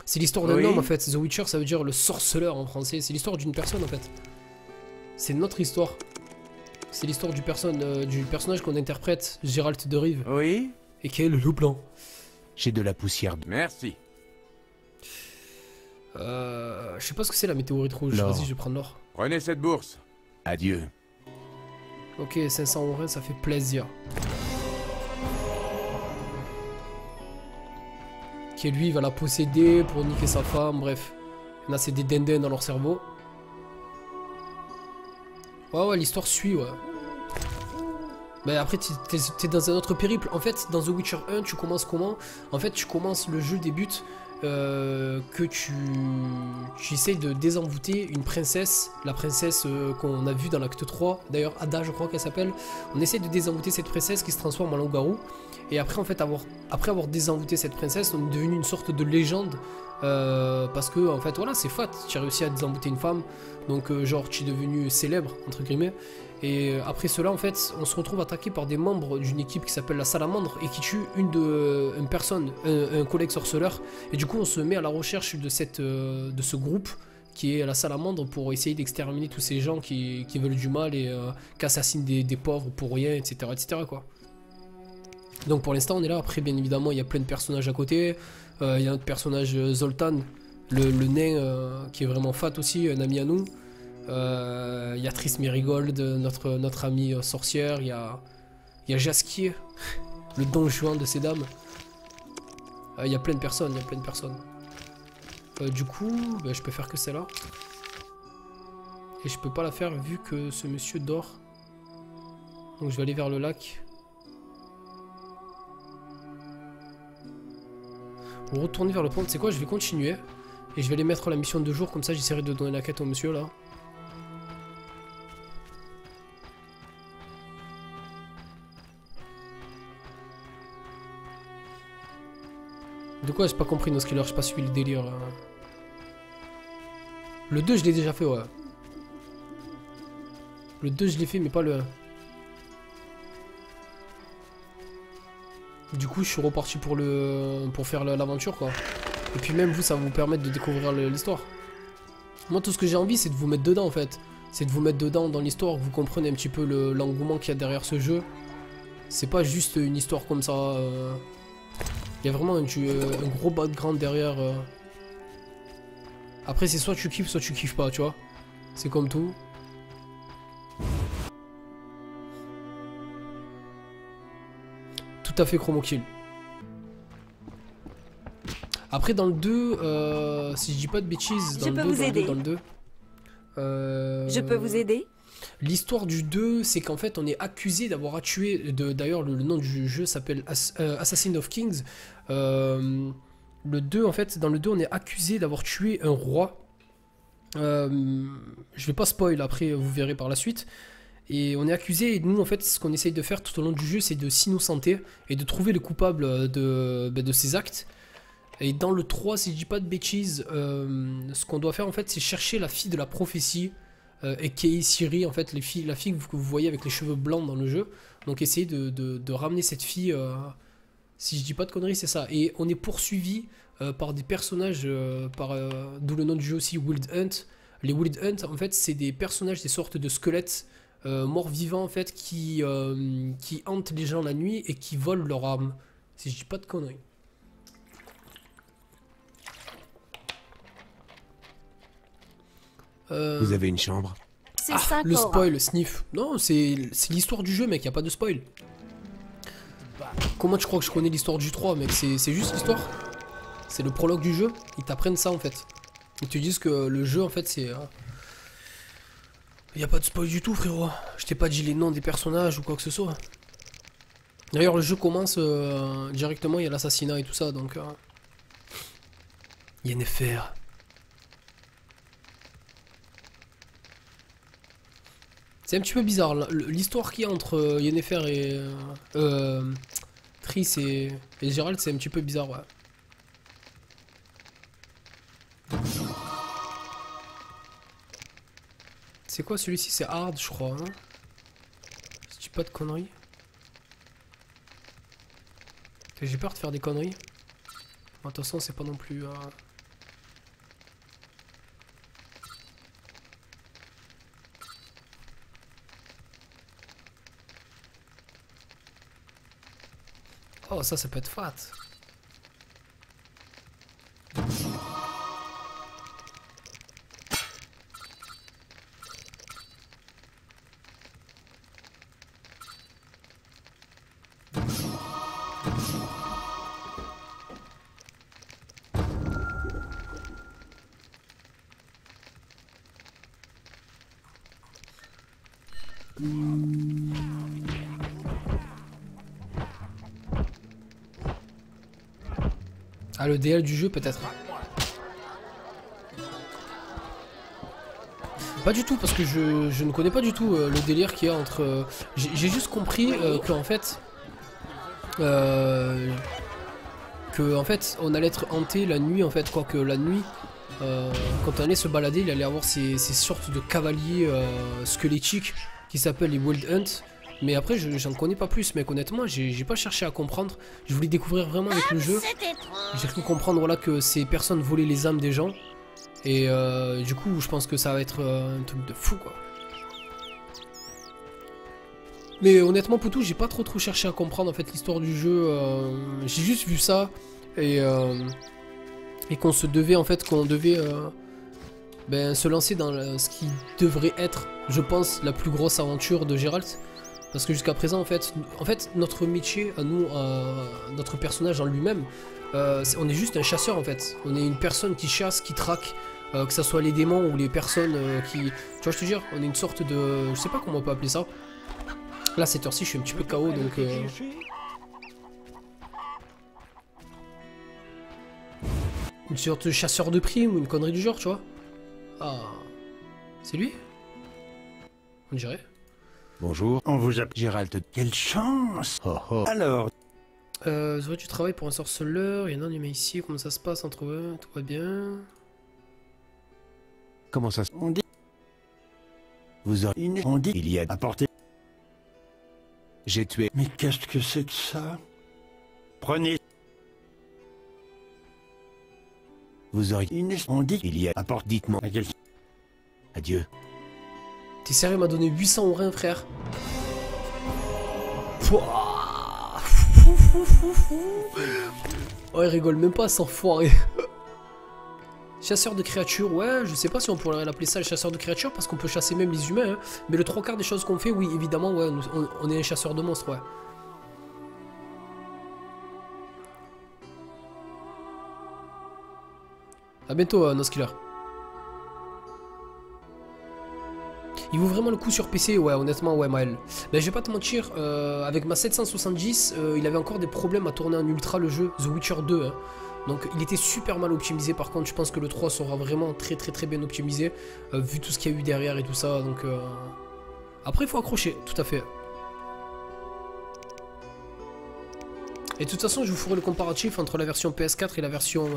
C'est l'histoire d'un homme en fait. The Witcher, ça veut dire le sorceleur en français. C'est l'histoire d'une personne en fait. C'est notre histoire. C'est l'histoire du personnage qu'on interprète, Gérald de Rive. Oui. Et qui est le loup blanc. J'ai de la poussière. Merci. Je sais pas ce que c'est la météorite rouge. Vas-y, je vais prendre l'or. Prenez cette bourse. Adieu. Ok, 500 orins, ça fait plaisir. Qui lui, il va la posséder pour niquer sa femme, bref. Il y en a, c'est des dindins dans leur cerveau. Ouais, l'histoire suit, ouais. Mais après, t'es dans un autre périple. En fait, dans The Witcher 1, tu commences comment? En fait, tu commences le jeu débute que tu essayes de désenvoûter une princesse, la princesse qu'on a vue dans l'acte 3. D'ailleurs, Ada, je crois qu'elle s'appelle. On essaie de désenvoûter cette princesse qui se transforme en loup-garou. Et après, en fait, après avoir désenvoûté cette princesse, on est devenu une sorte de légende. Parce que, en fait, voilà, c'est fat. Tu as réussi à désenvoûter une femme. Donc, genre, tu es devenu célèbre, entre guillemets. Et après cela, en fait, on se retrouve attaqué par des membres d'une équipe qui s'appelle la Salamandre et qui tue une personne, un collègue sorceleur. Et du coup, on se met à la recherche de ce groupe qui est la Salamandre pour essayer d'exterminer tous ces gens qui veulent du mal et qui assassinent des pauvres pour rien, etc., etc., quoi. Donc pour l'instant, on est là. Après, bien évidemment, il y a plein de personnages à côté. Il y a notre personnage Zoltan, le nain qui est vraiment fat aussi, un ami à nous. Il y a Triss Merigold, notre amie sorcière. Il y a Jaskier, le don juan de ces dames. Il y a plein de personnes, du coup, je peux faire que celle-là. Et je peux pas la faire vu que ce monsieur dort. Donc je vais aller vers le lac. Retourner vers le pont, c'est quoi? Je vais continuer. Et je vais aller mettre la mission de jour, comme ça j'essaierai de donner la quête au monsieur là. De quoi? J'ai pas compris nos skillers, j'ai pas suivi le délire là. Le 2 je l'ai déjà fait, ouais. Le 2 je l'ai fait mais pas le 1. Du coup je suis reparti pour faire l'aventure quoi. Et puis même vous ça va vous permettre de découvrir l'histoire. Moi tout ce que j'ai envie c'est de vous mettre dedans en fait. C'est de vous mettre dedans dans l'histoire, que vous comprenez un petit peu l'engouement qu'il y a derrière ce jeu. C'est pas juste une histoire comme ça. Il y a vraiment un gros background derrière. Après c'est soit tu kiffes pas, tu vois. C'est comme tout. Tout à fait chromo kill. Après dans le 2, si je dis pas de bêtises, dans le 2, je peux vous aider? L'histoire du 2, c'est qu'en fait on est accusé d'avoir tué, d'ailleurs le nom du jeu s'appelle Assassin of Kings. Le 2 en fait, dans le 2 on est accusé d'avoir tué un roi. Je vais pas spoil, après vous verrez par la suite. Et on est accusé et nous en fait ce qu'on essaye de faire tout au long du jeu c'est de s'innocenter et de trouver le coupable de ces actes. Et dans le 3 si je dis pas de bêtises, ce qu'on doit faire en fait c'est chercher la fille de la prophétie. Et qui est Ciri en fait, la fille que vous voyez avec les cheveux blancs dans le jeu. Donc essayer de ramener cette fille, si je dis pas de conneries c'est ça. Et on est poursuivi par des personnages, d'où le nom du jeu aussi, Wild Hunt. Les Wild Hunt en fait c'est des personnages, des sortes de squelettes morts vivants en fait qui hantent les gens la nuit et qui volent leur âme. Si je dis pas de conneries. Vous avez une chambre? C'est le spoil, sniff. Non, c'est l'histoire du jeu, mec, y a pas de spoil. Comment tu crois que je connais l'histoire du 3, mec? C'est juste l'histoire. C'est le prologue du jeu. Ils t'apprennent ça, en fait. Ils te disent que le jeu, en fait, c'est... Y a pas de spoil du tout, frérot. Je t'ai pas dit les noms des personnages ou quoi que ce soit. D'ailleurs, le jeu commence directement, il y a l'assassinat et tout ça, donc... Yennefer. C'est un petit peu bizarre, l'histoire qu'il y a entre Yennefer et Triss et Gérald, c'est un petit peu bizarre, ouais. C'est quoi celui-ci? C'est hard, je crois, hein. Si je dis pas de conneries. J'ai peur de faire des conneries. De toute façon, c'est pas non plus... Oh, ça peut être fat. Ah, le DL du jeu peut-être. Pas du tout, parce que je ne connais pas du tout le délire qu'il y a entre... j'ai juste compris qu'en fait... que en fait on allait être hanté la nuit en fait, quoique la nuit... quand on allait se balader, il allait avoir ces sortes de cavaliers squelettiques qui s'appellent les Wild Hunt. Mais après, j'en connais pas plus, mec. Honnêtement, j'ai pas cherché à comprendre. Je voulais découvrir vraiment avec le jeu. J'ai cru comprendre voilà, que ces personnes volaient les âmes des gens. Et du coup, je pense que ça va être un truc de fou, quoi. Mais honnêtement, Poutou, j'ai pas trop cherché à comprendre en fait l'histoire du jeu. J'ai juste vu ça et qu'on se devait en fait, se lancer dans ce qui devrait être, je pense, la plus grosse aventure de Geralt. Parce que jusqu'à présent, en fait, notre métier, à nous, notre personnage en lui-même, on est juste un chasseur, en fait. On est une personne qui chasse, qui traque, que ce soit les démons ou les personnes qui... Tu vois, je te jure, on est une sorte de... Je sais pas comment on peut appeler ça. Là, cette heure-ci, je suis un petit peu KO, donc... Une sorte de chasseur de primes ou une connerie du genre, tu vois. Ah... C'est lui? On dirait. Bonjour. On vous a... Gérald. Quelle chance! Oh oh. Alors, Zoé, tu travailles pour un sorceleur, il y en a un humain ici, comment ça se passe entre eux? Tout va bien? Comment ça se... on dit... Vous aurez... On dit... Il y a... Apportez... J'ai tué... Mais qu'est-ce que c'est que ça? Prenez... Vous aurez... On dit... Il y a... Apporte... Dites-moi... À quel... Adieu. T'es sérieux, il m'a donné 800 orins, frère? Pouah. Oh, il rigole même pas, sans foirer. Chasseur de créatures, ouais, je sais pas si on pourrait l'appeler ça le chasseur de créatures, parce qu'on peut chasser même les humains, hein. Mais le 3/4 des choses qu'on fait, oui, évidemment, ouais, on est un chasseur de monstres, ouais. A bientôt, Noskiller. Il vaut vraiment le coup sur PC, ouais, honnêtement, ouais, Maël. Mais je vais pas te mentir, avec ma 770, il avait encore des problèmes à tourner en ultra le jeu, The Witcher 2, hein. Donc il était super mal optimisé, par contre je pense que le 3 sera vraiment très bien optimisé, vu tout ce qu'il y a eu derrière et tout ça, donc... Après il faut accrocher, tout à fait. Et de toute façon je vous ferai le comparatif entre la version PS4 et la version...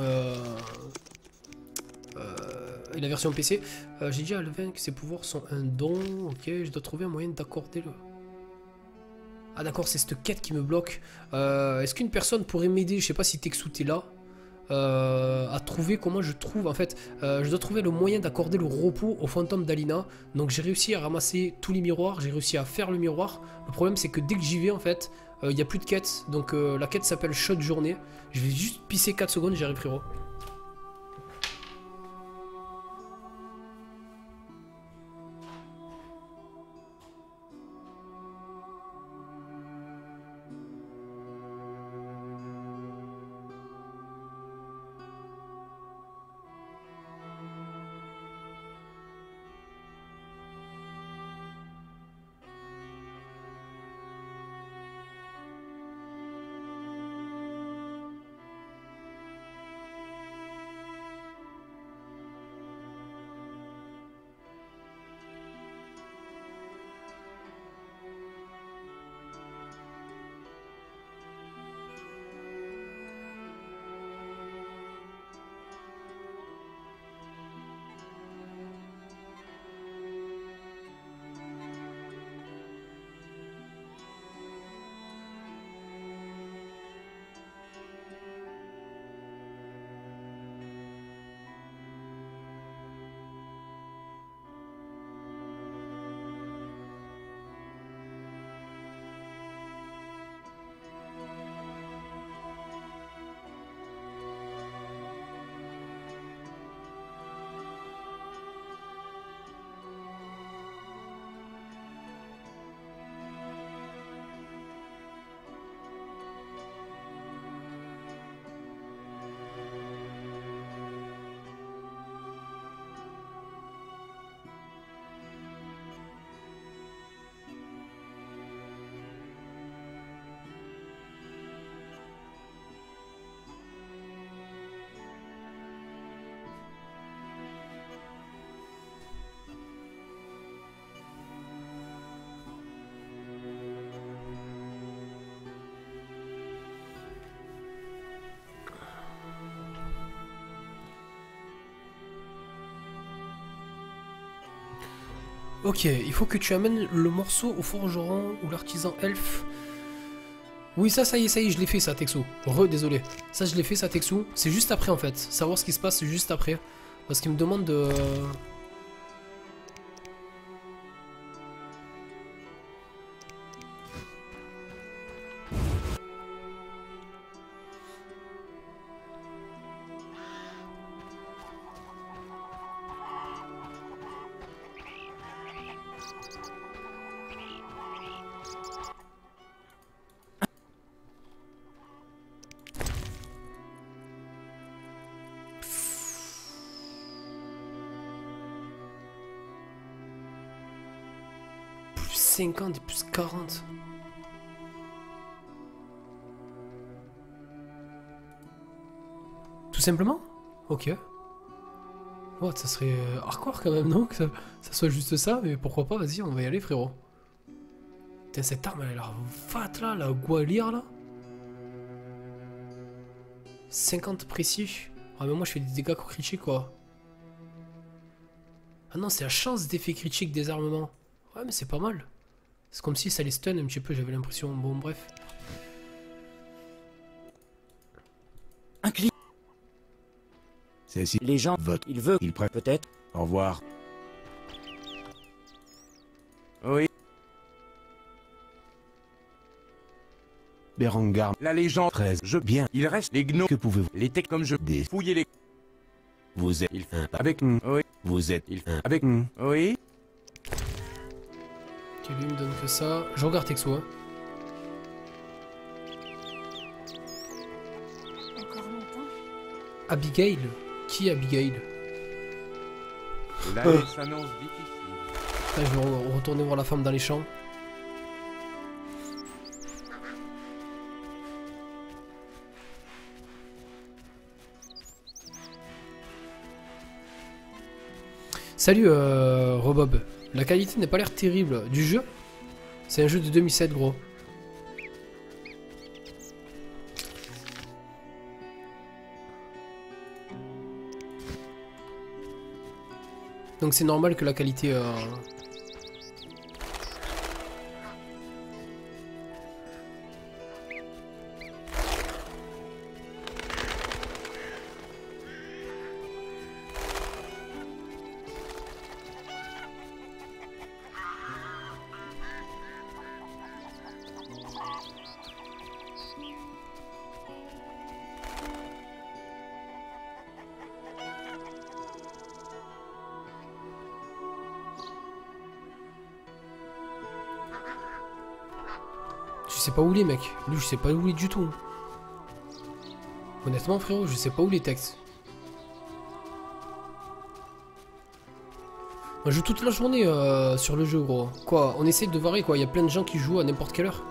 PC. J'ai dit à Alvin que ses pouvoirs sont un don. Ok, je dois trouver un moyen d'accorder le... Ah d'accord, c'est cette quête qui me bloque. Est-ce qu'une personne pourrait m'aider? Je sais pas si Texu t'es là. À trouver comment je trouve... En fait, je dois trouver le moyen d'accorder le repos au fantôme d'Alina. Donc j'ai réussi à ramasser tous les miroirs. J'ai réussi à faire le miroir. Le problème c'est que dès que j'y vais en fait, il n'y a plus de quête. Donc la quête s'appelle Shot Journée. Je vais juste pisser 4 secondes et j'y arrive, frérot. Ok, il faut que tu amènes le morceau au forgeron ou l'artisan elfe. Oui, ça y est, je l'ai fait ça, Texu. Désolé. Ça, je l'ai fait ça, Texu. C'est juste après, en fait. Savoir ce qui se passe, c'est juste après. Parce qu'il me demande de... Plus 50 et plus 40. Tout simplement? Ok. Oh, ça serait hardcore quand même, non? Que ça soit juste ça, mais pourquoi pas, vas-y, on va y aller, frérot. Putain, cette arme, elle a l'air fat, là, la Gwalior, là. 50 précis. Ah, mais moi, je fais des dégâts critiques, quoi. Ah non, c'est la chance d'effet critique des armements. Ouais, mais c'est pas mal. C'est comme si ça les stun un petit peu, j'avais l'impression. Bon, bref. Un clic. C'est si les gens votent. Il veut. Il prête peut-être. Au revoir. Oui. Berengar. La légende 13. Je bien. Il reste les gnous. Que pouvez-vous? Les techs comme je. Fouillez les. Vous êtes il avec nous. Oui. Vous êtes il avec nous. Oui. Ok, lui me donne que ça. Je regarde Texo, hein. Encore longtemps? Abigail? Qui est Abigail? Là, s'annonce difficile. Là, je vais retourner voir la femme dans les champs. Salut Robob. La qualité n'est pas l'air terrible. Du jeu? C'est un jeu de 2007, gros. Donc c'est normal que la qualité... Je sais pas où il est, mec. Lui, je sais pas où il est du tout. Honnêtement, frérot, je sais pas où les textes. On joue toute la journée sur le jeu, gros. Quoi, on essaie de varier, quoi. Il y a plein de gens qui jouent à n'importe quelle heure.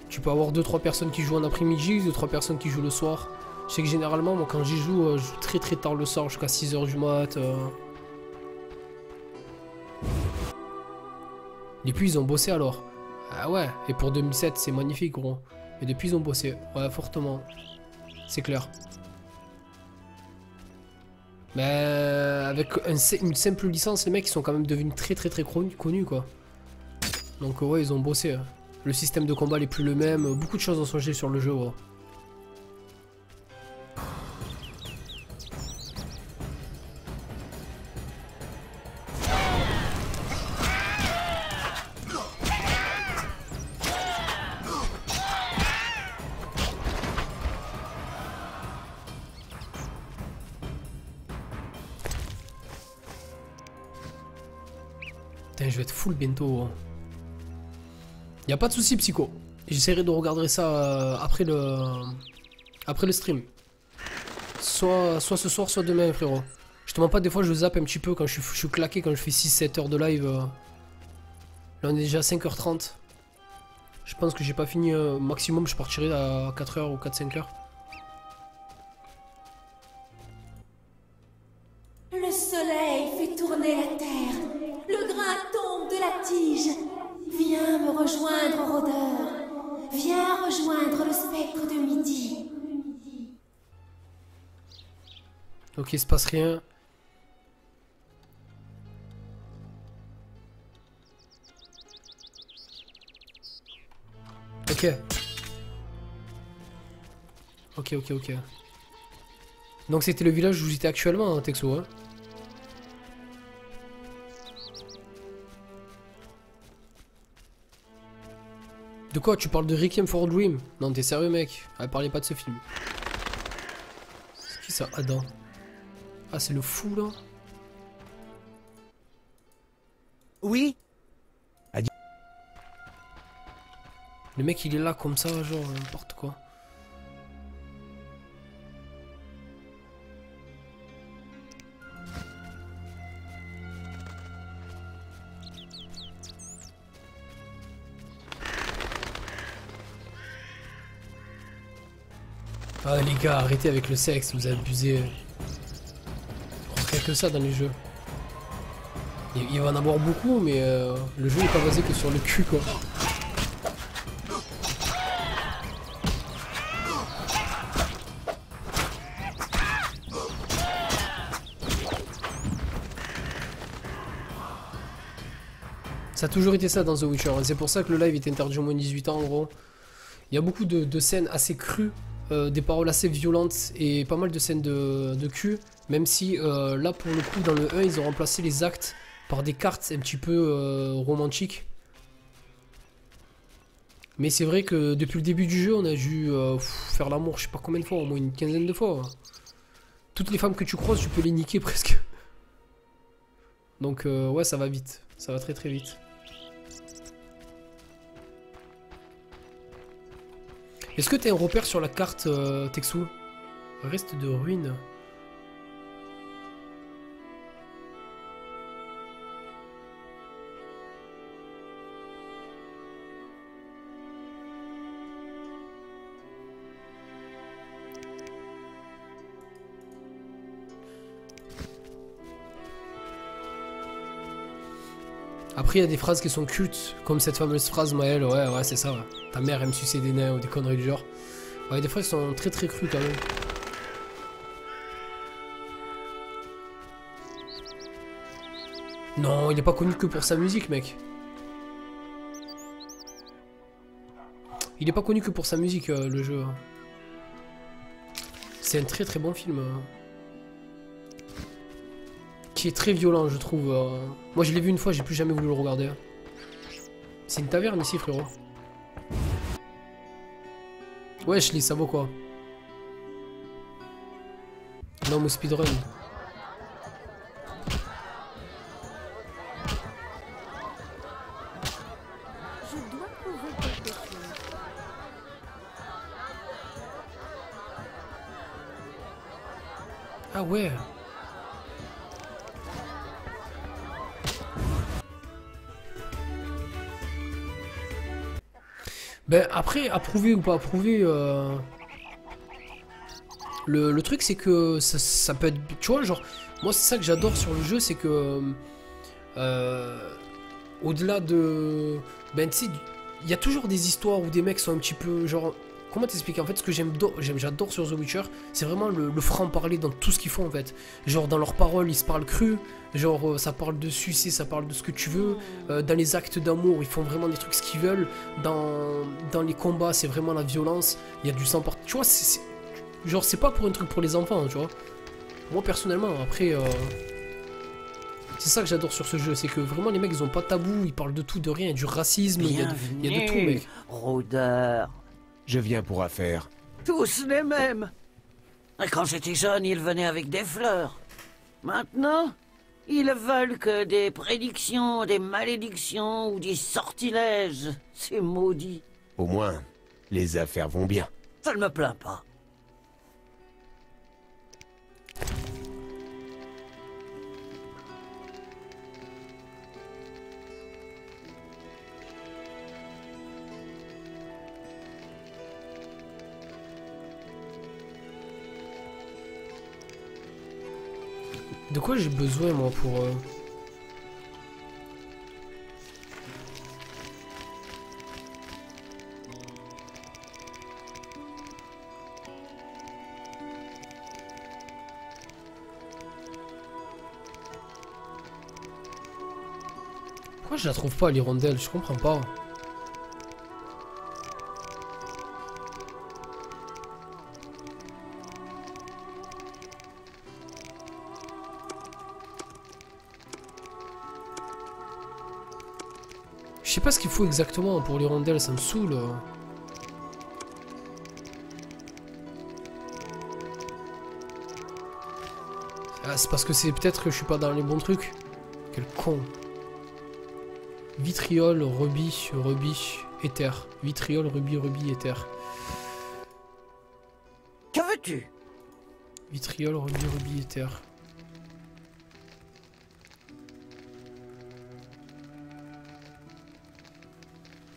Tu peux avoir 2-3 personnes qui jouent en après-midi, 2-3 personnes qui jouent le soir. Je sais que généralement, moi, quand j'y joue, je joue très très tard le soir, jusqu'à 6h du mat. Depuis, ils ont bossé alors. Ah ouais, et pour 2007, c'est magnifique, gros. Mais depuis, ils ont bossé. Ouais, fortement. C'est clair. Mais avec une simple licence, les mecs, ils sont quand même devenus très très très connus, quoi. Donc ouais, ils ont bossé. Le système de combat n'est plus le même. Beaucoup de choses ont changé sur le jeu, gros. Putain, je vais être full bientôt. Y a pas de souci, Psycho. J'essaierai de regarder ça après le stream. Soit ce soir, soit demain, frérot. Je te mens pas, des fois je zappe un petit peu quand je suis claqué, quand je fais 6-7 heures de live. Là on est déjà à 5h30. Je pense que j'ai pas fini maximum, je partirai à 4h ou 4-5h. Le soleil fait tourner la terre. Le grain tombe de la tige. Viens me rejoindre, rôdeur. Viens rejoindre le spectre de midi. Ok, il se passe rien. Ok. Ok, ok, ok. Donc c'était le village où j'étais actuellement, hein, Texo, hein. De quoi? Tu parles de Requiem for a Dream? Non, t'es sérieux, mec? Ah, parlez pas de ce film. C'est qui ça? Adam. Ah, c'est le fou, là? Oui. Le mec, il est là comme ça, genre, n'importe quoi. Ah les gars, arrêtez avec le sexe, vous abusez. On ferait que ça dans les jeux. Il va en avoir beaucoup, mais le jeu n'est pas basé que sur le cul, quoi. Ça a toujours été ça dans The Witcher, c'est pour ça que le live est interdit au moins 18 ans en gros. Il y a beaucoup de scènes assez crues, des paroles assez violentes et pas mal de scènes de cul, même si là pour le coup dans le 1 ils ont remplacé les actes par des cartes un petit peu romantiques. Mais c'est vrai que depuis le début du jeu on a dû faire l'amour je sais pas combien de fois, au moins une quinzaine de fois. Toutes les femmes que tu croises tu peux les niquer presque. Donc ouais ça va vite, ça va très très vite. Est-ce que t'as un repère sur la carte, Texu? Reste de ruines. Après, il y a des phrases qui sont cultes, comme cette fameuse phrase Maël, ouais, c'est ça, ouais. Ta mère aime sucer des nains ou des conneries du genre. Ouais, des fois, ils sont très très crus quand même. Non, il est pas connu que pour sa musique, mec. Il est pas connu que pour sa musique, le jeu. C'est un très très bon film. Qui est très violent, je trouve. Moi, je l'ai vu une fois, j'ai plus jamais voulu le regarder. C'est une taverne ici, frérot. Ouais, je lis, ça vaut quoi? Non, au speedrun. Ah ouais. Ben après, approuver ou pas approuver, le truc c'est que ça peut être... Tu vois, genre, moi c'est ça que j'adore sur le jeu, c'est que... au-delà de... Ben tu sais, il y a toujours des histoires où des mecs sont un petit peu, genre... Comment t'expliquer? En fait, ce que j'adore sur The Witcher, c'est vraiment le franc-parler dans tout ce qu'ils font, en fait. Genre, dans leurs paroles, ils se parlent cru. Genre, ça parle de sucer, ça parle de ce que tu veux. Dans les actes d'amour, ils font vraiment des trucs ce qu'ils veulent. Dans les combats, c'est vraiment la violence. Il y a du sang partout. Tu vois, genre, c'est pas pour un truc pour les enfants, tu vois. Moi, personnellement, après... C'est ça que j'adore sur ce jeu, c'est que vraiment, les mecs, ils ont pas de tabou. Ils parlent de tout, de rien. Il y a du racisme, il y a de tout, mec. Rôdeur. Je viens pour affaire. Tous les mêmes. Quand j'étais jeune, ils venaient avec des fleurs. Maintenant, ils veulent que des prédictions, des malédictions ou des sortilèges. C'est maudit. Au moins, les affaires vont bien. Ça ne me plaint pas. De quoi j'ai besoin, moi, pour... Pourquoi je la trouve pas, l'hirondelle? Je comprends pas. sais pas ce qu'il faut exactement pour l'hirondelle, ça me saoule. Ah, c'est parce que c'est peut-être que je suis pas dans les bons trucs. Quel con. Vitriol, rubis, éther. Vitriol, rubis, éther. Que veux-tu? Vitriol, rubis, éther.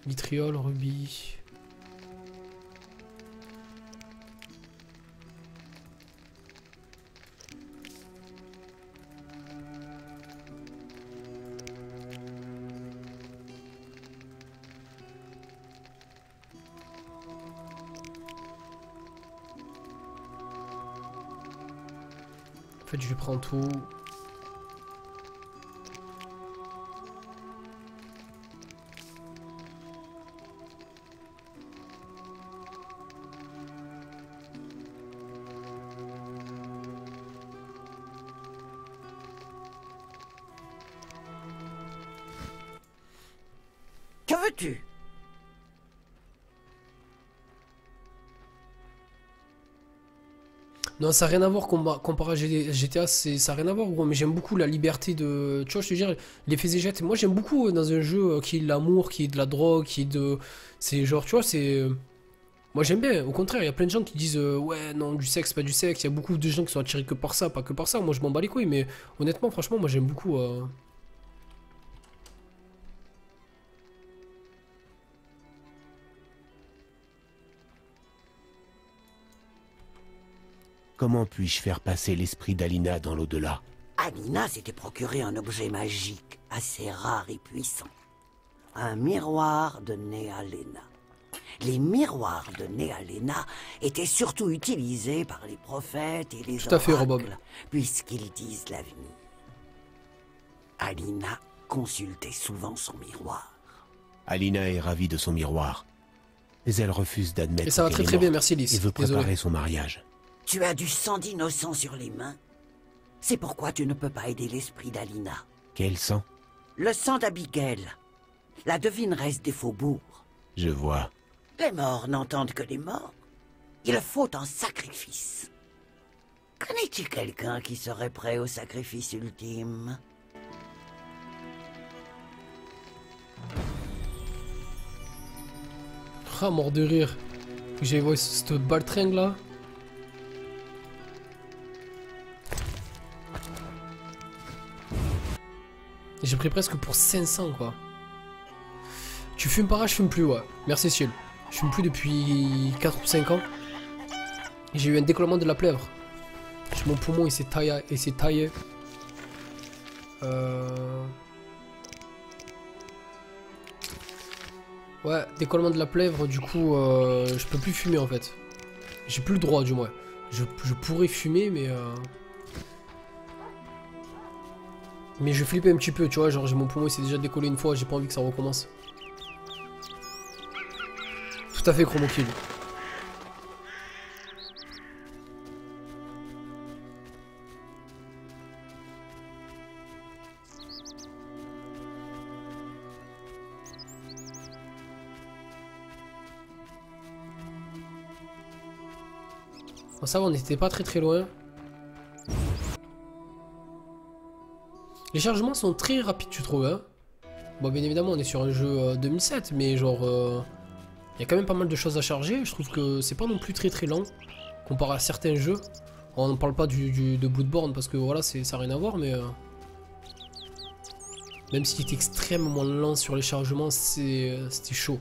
Vitriol, rubis. En fait, je lui prends tout. Que veux-tu? Non, ça n'a rien à voir comparé à GTA, ça n'a rien à voir, gros, mais j'aime beaucoup la liberté de... Tu vois, je te dis, les faits et gestes, moi j'aime beaucoup dans un jeu qui est de l'amour, qui est de la drogue, qui est de... C'est genre, tu vois, c'est... Moi j'aime bien, au contraire, il y a plein de gens qui disent ouais, non, du sexe, pas du sexe, il y a beaucoup de gens qui sont attirés que par ça, pas que par ça, moi je m'en bats les couilles, mais honnêtement, franchement, moi j'aime beaucoup... Comment puis-je faire passer l'esprit d'Alina dans l'au-delà? Alina s'était procuré un objet magique assez rare et puissant. Un miroir de Néalena. Les miroirs de Néalena étaient surtout utilisés par les prophètes et les Tout à fait, Robob. oracles, puisqu'ils disent l'avenir. Alina consultait souvent son miroir. Alina est ravie de son miroir, mais elle refuse d'admettre Et ça va qu'elle très est bien, morte merci Lys. et veut Désolé. préparer son mariage. Tu as du sang d'innocent sur les mains. C'est pourquoi tu ne peux pas aider l'esprit d'Alina. Quel sang? Le sang d'Abigail, la devineresse des faubourgs. Je vois. Les morts n'entendent que les morts. Il faut un sacrifice. Connais-tu quelqu'un qui serait prêt au sacrifice ultime? Ah, mort de rire. J'ai vu cette baltringue là. J'ai pris presque pour 500 quoi. Tu fumes pas, je fume plus, ouais. Merci ciel. Je fume plus depuis 4 ou 5 ans. J'ai eu un décollement de la plèvre. Mon poumon il s'est taillé. Ouais, décollement de la plèvre, du coup je peux plus fumer en fait. J'ai plus le droit du moins. Je pourrais fumer mais je flippe un petit peu, tu vois, genre mon poumon il s'est déjà décollé une fois, j'ai pas envie que ça recommence. Tout à fait Chromo Kill. Bon, ça va, on n'était pas très loin. Les chargements sont très rapides, tu trouves, hein? Bon, bien évidemment, on est sur un jeu 2007, mais genre... il y a quand même pas mal de choses à charger. Je trouve que c'est pas non plus très lent, comparé à certains jeux. On ne parle pas de Bloodborne, parce que voilà, ça n'a rien à voir, mais... même s'il est extrêmement lent sur les chargements, c'était chaud.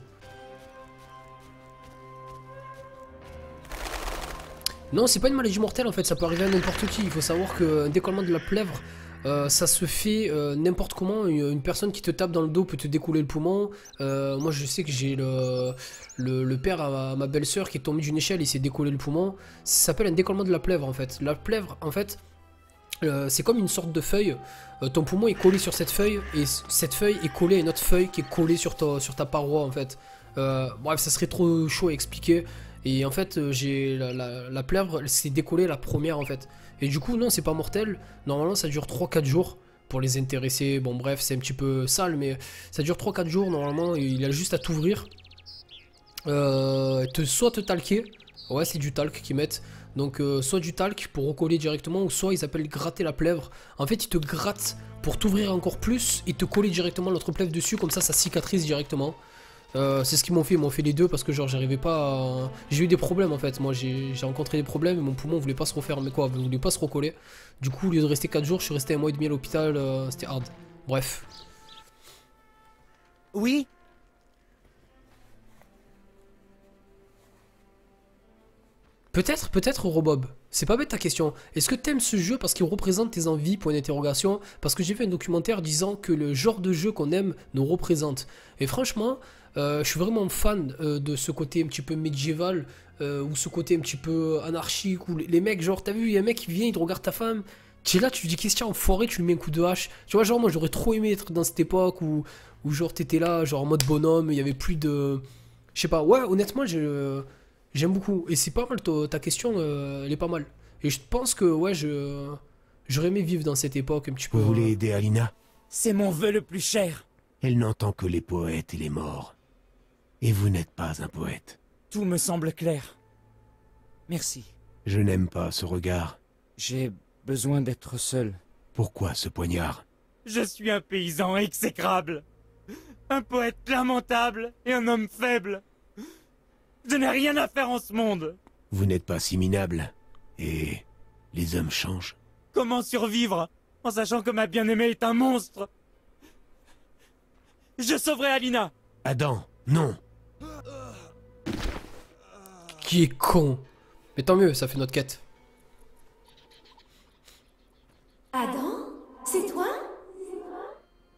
Non, c'est pas une maladie mortelle en fait, ça peut arriver à n'importe qui. Il faut savoir qu'un décollement de la plèvre, ça se fait n'importe comment. Une personne qui te tape dans le dos peut te découler le poumon. Moi je sais que j'ai le père à ma belle-sœur qui est tombé d'une échelle et s'est décollé le poumon. Ça s'appelle un décollement de la plèvre en fait. La plèvre en fait, c'est comme une sorte de feuille. Ton poumon est collé sur cette feuille et cette feuille est collée à une autre feuille qui est collée sur ta paroi en fait. Bref, ça serait trop chaud à expliquer. Et en fait, j'ai la plèvre, elle s'est décollée la première en fait. Et du coup, non, c'est pas mortel. Normalement, ça dure 3-4 jours. pour les intéresser. Bon bref, c'est un petit peu sale, mais ça dure 3-4 jours normalement, et il a juste à t'ouvrir. Soit te talquer, ouais c'est du talc qu'ils mettent, donc soit du talc pour recoller directement, ou soit ils appellent gratter la plèvre. En fait ils te grattent pour t'ouvrir encore plus et te coller directement l'autre plèvre dessus, comme ça cicatrise directement. C'est ce qu'ils m'ont fait les deux parce que genre j'arrivais pas à... J'ai eu des problèmes en fait, moi j'ai rencontré des problèmes et mon poumon voulait pas se refaire, mais quoi, voulait pas se recoller. Du coup au lieu de rester 4 jours, je suis resté 1 mois et demi à l'hôpital, c'était hard. Bref. Oui. Peut-être Robob, c'est pas bête ta question. Est-ce que t'aimes ce jeu parce qu'il représente tes envies, point d'interrogation? Parce que j'ai vu un documentaire disant que le genre de jeu qu'on aime nous représente. Et franchement, je suis vraiment fan de ce côté un petit peu médiéval, ou ce côté un petit peu anarchique, où les mecs, genre, t'as vu, il y a un mec qui vient, il te regarde ta femme, tu es là, tu lui dis qu'est-ce qu'il y a enfoiré, tu lui mets un coup de hache. Tu vois, genre, moi j'aurais trop aimé être dans cette époque où genre t'étais là, genre en mode bonhomme, il y avait plus de... Je sais pas, ouais, honnêtement, j'aime beaucoup. Et c'est pas mal, ta question, elle est pas mal. Et je pense que, ouais, j'aurais aimé vivre dans cette époque un petit peu. Vous voulez aider Alina? C'est mon vœu le plus cher. Elle n'entend que les poètes et les morts. Et vous n'êtes pas un poète. Tout me semble clair. Merci. Je n'aime pas ce regard. J'ai besoin d'être seul. Pourquoi ce poignard? Je suis un paysan exécrable. Un poète lamentable et un homme faible. Je n'ai rien à faire en ce monde. Vous n'êtes pas si minable. Et les hommes changent. Comment survivre en sachant que ma bien-aimée est un monstre? Je sauverai Alina. Adam, non. Qui est con. Mais tant mieux, ça fait notre quête. Adam, c'est toi?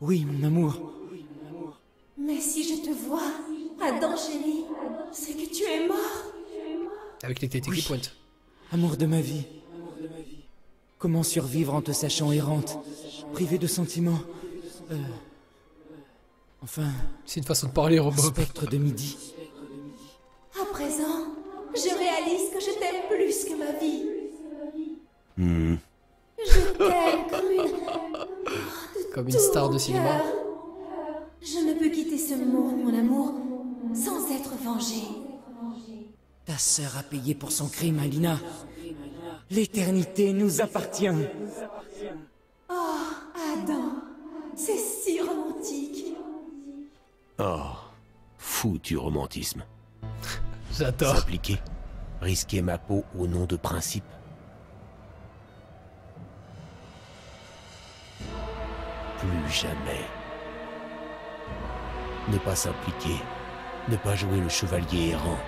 Oui, mon amour. Mais si je te vois, Adam chéri, c'est que tu es mort. Avec les tétés qui pointent. Amour de ma vie. Comment survivre en te sachant errante, privée de sentiments? Enfin... C'est une façon de parler, Robob. Spectre de midi. À présent, je réalise que je t'aime plus que ma vie. Je t'aime comme une star de cinéma. cœur. Je ne peux quitter ce monde, mon amour, sans être vengée. Ta sœur a payé pour son crime, Alina. L'éternité nous appartient. Oh, Adam, c'est si romantique. Oh, foutu romantisme. J'adore. S'appliquer. Risquer ma peau au nom de principe. Plus jamais. Ne pas s'impliquer. Ne pas jouer le chevalier errant.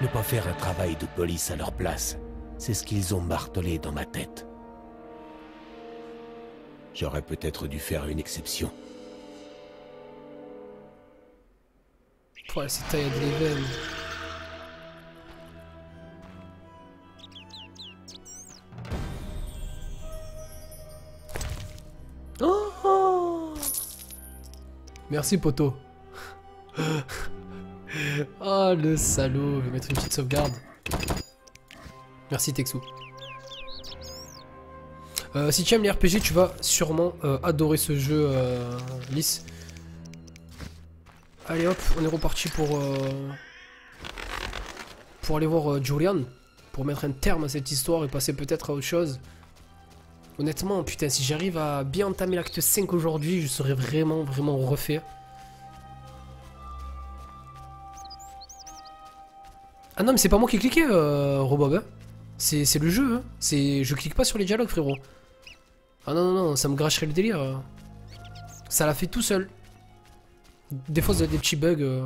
Ne pas faire un travail de police à leur place. C'est ce qu'ils ont martelé dans ma tête. J'aurais peut-être dû faire une exception. Ouais, c'est taillé de les veines. Oh, merci, poto. Oh, le salaud. Je vais mettre une petite sauvegarde. Merci, Texu. Si tu aimes les RPG, tu vas sûrement adorer ce jeu, Lys. Allez hop, on est reparti pour aller voir Julian, pour mettre un terme à cette histoire et passer peut-être à autre chose. Honnêtement, putain, si j'arrive à bien entamer l'acte 5 aujourd'hui, je serais vraiment, vraiment refait. Ah non, mais c'est pas moi qui ai cliqué, Robob, hein. C'est le jeu, hein. Je clique pas sur les dialogues, frérot. Ah non, non, non, ça me gâcherait le délire. Ça l'a fait tout seul. Des fois, ça a des petits bugs.